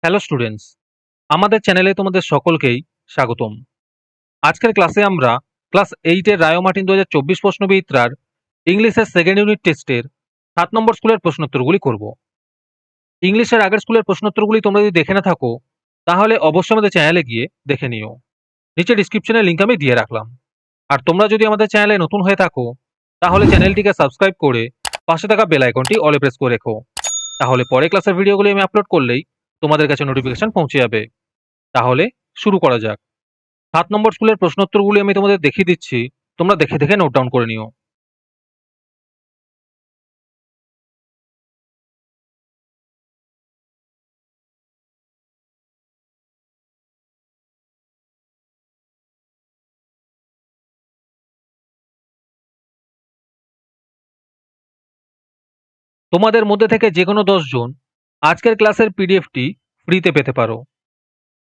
Hello students, আমাদের চ্যানেলে তোমাদের সকলকেই স্বাগতম। আজকের ক্লাসে আমরা ক্লাস 8 এর রায় ও মার্টিন 2024 প্রশ্নবিচিত্রার ইংলিশের সেকেন্ড ইউনিট টেস্টের 7 নম্বর স্কুলের প্রশ্নোত্তরগুলি করব। ইংলিশের আগের স্কুলের প্রশ্নোত্তরগুলি তোমরা যদি দেখে না থাকো তাহলে অবশ্যই আমাদের চ্যানেলে গিয়ে দেখে নিও। নিচে ডিসক্রিপশনে লিংক আমি দিয়ে রাখলাম। আর তোমরা যদি আমাদের চ্যানেলে নতুন হয়ে থাকো তাহলে চ্যানেলটিকে সাবস্ক্রাইব করে পাশে থাকা বেল আইকনটি অলে প্রেস করে রেখো। তাহলে পরে ক্লাসের ভিডিওগুলি আমি আপলোড করলেই তোমাদের কাছে নোটিফিকেশন পৌঁছে যাবে। তাহলে শুরু করা যাক। 7 নম্বর স্কুলের প্রশ্নোত্তরগুলি আমি তোমাদের দেখিয়ে দিচ্ছি, তোমরা দেখে দেখে নোট ডাউন করে নিও। তোমাদের মধ্যে থেকে যে কোনো 10 জন আজকের ক্লাসের পিডিএফটি ফ্রিতে পেতে পারো।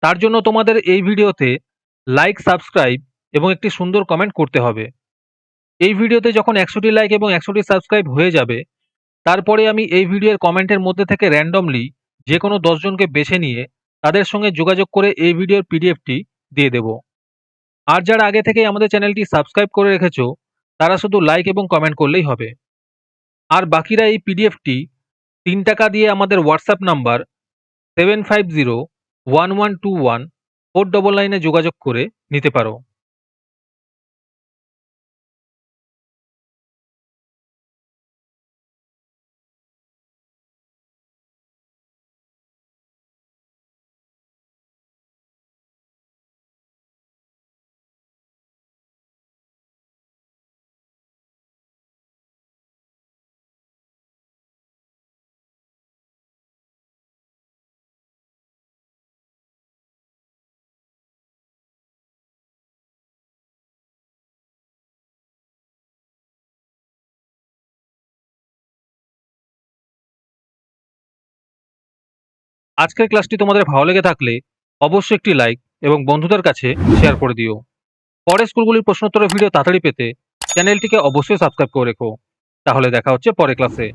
তার জন্য তোমাদের এই ভিডিওতে লাইক, সাবস্ক্রাইব এবং একটি সুন্দর কমেন্ট করতে হবে। এই ভিডিওতে যখন 100টি লাইক এবং 100টি সাবস্ক্রাইব হয়ে যাবে তারপরে আমি এই ভিডিওর কমেন্টের মধ্যে থেকে র্যান্ডমলি যে কোনো 10 জনকে বেছে নিয়ে তাদের সঙ্গে যোগাযোগ করে এই ভিডিওর পিডিএফটি দিয়ে দেব। আর যারা আগে থেকেই আমাদের চ্যানেলটি সাবস্ক্রাইব করে রেখেছো তারা শুধু লাইক এবং কমেন্ট করলেই হবে। আর বাকিরা এই পিডিএফটি 3 টাকা দিয়ে আমাদের হোয়াটসঅ্যাপ নাম্বার 7501121499 এ যোগাযোগ করে নিতে পারো। আজকের ক্লাসটি তোমাদের ভালো লেগে থাকলে অবশ্যই একটি লাইক এবং বন্ধুদের কাছে শেয়ার করে দিও। পরের স্কুলগুলির প্রশ্নোত্তরের ভিডিও তাড়াতাড়ি পেতে চ্যানেলটিকে অবশ্যই সাবস্ক্রাইব করে রেখো। তাহলে দেখা হচ্ছে পরের ক্লাসে।